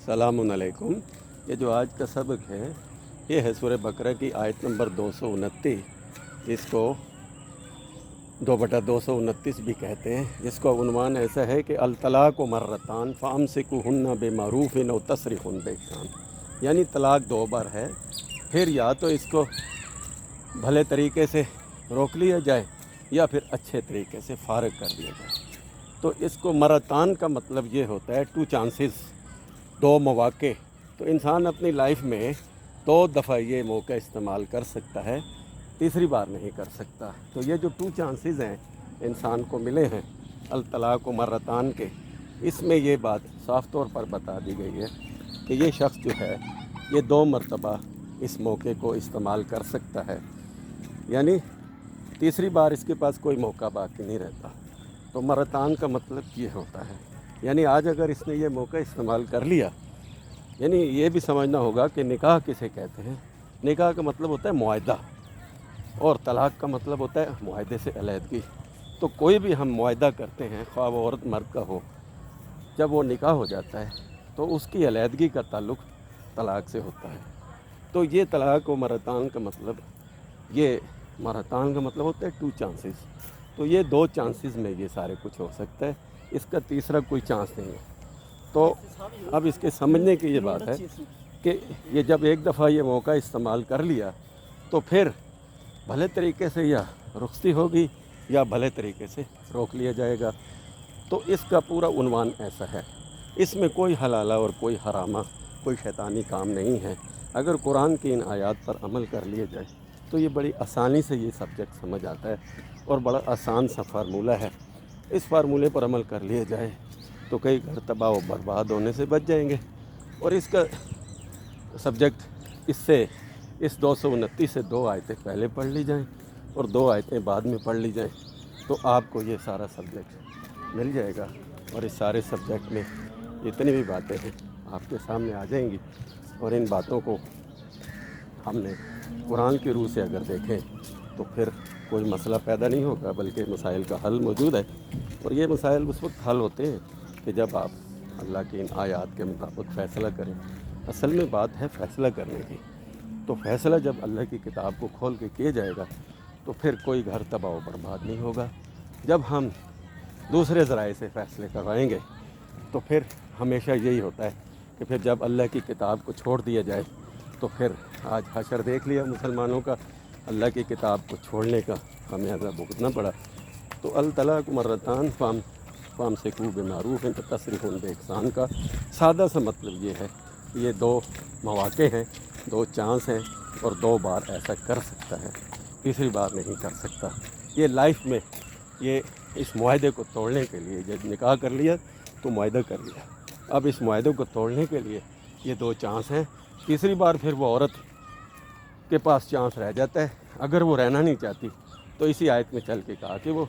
السلام علیکم۔ یہ جو آج کا سبق ہے یہ ہے سورہ بقرہ کی آیت نمبر 229، جس کو 2/229 بھی کہتے ہیں، جس کا عنوان ایسا ہے کہ الطلاق مرتان فامسکوہن بمعروف او تسریح بإحسان، یعنی طلاق 2 بار ہے، پھر یا تو اس کو بھلے طریقے سے روک لیا جائے یا پھر اچھے طریقے سے فارغ کر دیا جائے۔ تو اس کو مرتان کا مطلب یہ ہوتا ہے 2 چانسز، 2 مواقع۔ تو انسان اپنی لائف میں 2 دفعہ یہ موقع استعمال کر سکتا ہے، تیسری بار نہیں کر سکتا۔ تو یہ جو 2 چانسز ہیں انسان کو ملے ہیں الطلاق و مرتان کے، اس میں یہ بات صاف طور پر بتا دی گئی ہے کہ یہ شخص جو ہے یہ 2 مرتبہ اس موقع کو استعمال کر سکتا ہے، یعنی تیسری بار اس کے پاس کوئی موقع باقی نہیں رہتا۔ تو مرتان کا مطلب یہ ہوتا ہے، یعنی آج اگر اس نے یہ موقع استعمال کر لیا، یعنی یہ بھی سمجھنا ہوگا کہ نکاح کسے کہتے ہیں۔ نکاح کا مطلب ہوتا ہے معاہدہ، اور طلاق کا مطلب ہوتا ہے معاہدے سے علیحدگی۔ تو کوئی بھی ہم معاہدہ کرتے ہیں، خواہ وہ عورت مرد کا ہو، جب وہ نکاح ہو جاتا ہے تو اس کی علیحدگی کا تعلق طلاق سے ہوتا ہے۔ تو یہ طلاق و مرتان کا مطلب، یہ مرتان کا مطلب ہوتا ہے 2 چانسز۔ تو یہ 2 چانسز میں یہ سارے کچھ ہو سکتا ہے، اس کا تیسرا کوئی چانس نہیں ہے۔ تو اب اس کے سمجھنے کی یہ بات ہے کہ یہ جب ایک دفعہ یہ موقع استعمال کر لیا تو پھر بھلے طریقے سے یا رخصتی ہوگی یا بھلے طریقے سے روک لیا جائے گا۔ تو اس کا پورا عنوان ایسا ہے، اس میں کوئی حلالہ اور کوئی حرامہ، کوئی شیطانی کام نہیں ہے۔ اگر قرآن کی ان آیات پر عمل کر لیا جائے تو یہ بڑی آسانی سے یہ سبجیکٹ سمجھ آتا ہے، اور بڑا آسان سا فارمولہ ہے۔ اس فارمولے پر عمل کر لیا جائے تو کئی گھر تباہ و برباد ہونے سے بچ جائیں گے۔ اور اس کا سبجیکٹ اس 229 سے 2 آیتیں پہلے پڑھ لی جائیں اور 2 آیتیں بعد میں پڑھ لی جائیں تو آپ کو یہ سارا سبجیکٹ مل جائے گا، اور اس سارے سبجیکٹ میں جتنی بھی باتیں ہیں آپ کے سامنے آ جائیں گی، اور ان باتوں کو ہم نے قرآن کی روح سے اگر دیکھیں تو پھر کوئی مسئلہ پیدا نہیں ہوگا، بلکہ مسائل کا حل موجود ہے۔ اور یہ مسائل اس وقت حل ہوتے ہیں کہ جب آپ اللہ کی ان آیات کے مطابق فیصلہ کریں۔ اصل میں بات ہے فیصلہ کرنے کی، تو فیصلہ جب اللہ کی کتاب کو کھول کے کیا جائے گا تو پھر کوئی گھر تباہ و برباد نہیں ہوگا۔ جب ہم دوسرے ذرائع سے فیصلے کروائیں گے تو پھر ہمیشہ یہی ہوتا ہے کہ پھر جب اللہ کی کتاب کو چھوڑ دیا جائے تو پھر آج حشر دیکھ لیا مسلمانوں کا، اللہ کی کتاب کو چھوڑنے کا خمیازہ بھگتنا پڑا۔ تو الطلاق مرتان فامسکوا بمعروف او تسریح بإحسان کا سادہ سا مطلب یہ ہے کہ یہ 2 مواقع ہیں، 2 چانس ہیں، اور 2 بار ایسا کر سکتا ہے، تیسری بار نہیں کر سکتا۔ یہ لائف میں یہ اس معاہدے کو توڑنے کے لیے، جب نکاح کر لیا تو معاہدہ کر لیا، اب اس معاہدے کو توڑنے کے لیے یہ 2 چانس ہیں۔ تیسری بار پھر وہ عورت کے پاس چانس رہ جاتا ہے، اگر وہ رہنا نہیں چاہتی تو اسی آیت میں چل کے کہا کہ وہ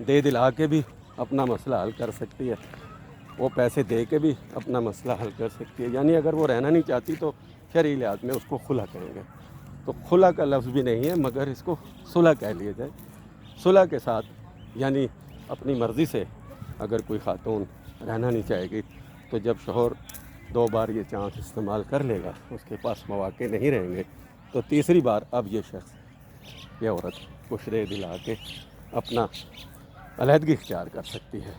دے دلا کے بھی اپنا مسئلہ حل کر سکتی ہے، وہ پیسے دے کے بھی اپنا مسئلہ حل کر سکتی ہے، یعنی اگر وہ رہنا نہیں چاہتی تو شرعی لحاظ میں اس کو خلا کہیں گے۔ تو خلا کا لفظ بھی نہیں ہے مگر اس کو صلح کہہ لیا جائے۔ صلح کے ساتھ یعنی اپنی مرضی سے اگر کوئی خاتون رہنا نہیں چاہے گی تو جب شوہر 2 بار یہ چانس استعمال کر لے گا، اس کے پاس مواقع نہیں رہیں گے، تو تیسری بار اب یہ شخص، یہ عورت کو شرع دلا کے اپنا علیحدگی اختیار کر سکتی ہے۔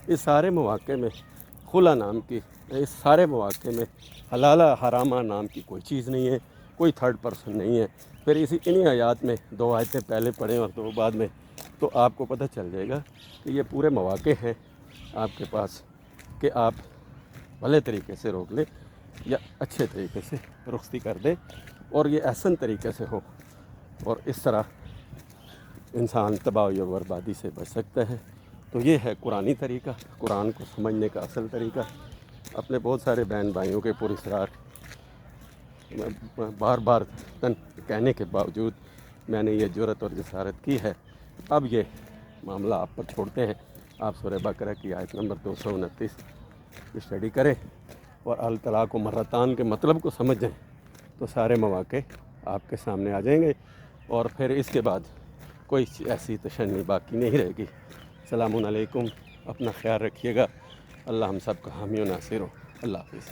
اس سارے مواقع میں خلا نام کی، اس سارے مواقع میں حلالہ حرامہ نام کی کوئی چیز نہیں ہے، کوئی تھرڈ پرسن نہیں ہے۔ پھر انہی آیات میں 2 آیتیں پہلے پڑھیں اور 2 بعد میں، تو آپ کو پتہ چل جائے گا کہ یہ پورے مواقع ہیں آپ کے پاس کہ آپ بھلے طریقے سے روک لیں یا اچھے طریقے سے رخصتی کر دیں، اور یہ احسن طریقے سے ہو، اور اس طرح انسان تباہی و بربادی سے بچ سکتا ہے۔ تو یہ ہے قرآنی طریقہ، قرآن کو سمجھنے کا اصل طریقہ۔ اپنے بہت سارے بہن بھائیوں کے پراسرار بار بار کہنے کے باوجود میں نے یہ جرأت اور جسارت کی ہے۔ اب یہ معاملہ آپ پر چھوڑتے ہیں، آپ سورہ بقرہ کی آیت نمبر 229 اسٹڈی کریں اور الطلاق مرتان کے مطلب کو سمجھیں تو سارے مواقع آپ کے سامنے آ جائیں گے، اور پھر اس کے بعد کوئی ایسی تشنی باقی نہیں رہے گی۔ السلام علیکم، اپنا خیال رکھیے گا، اللہ ہم سب کا حامی و ناصر ہو۔ اللہ حافظ۔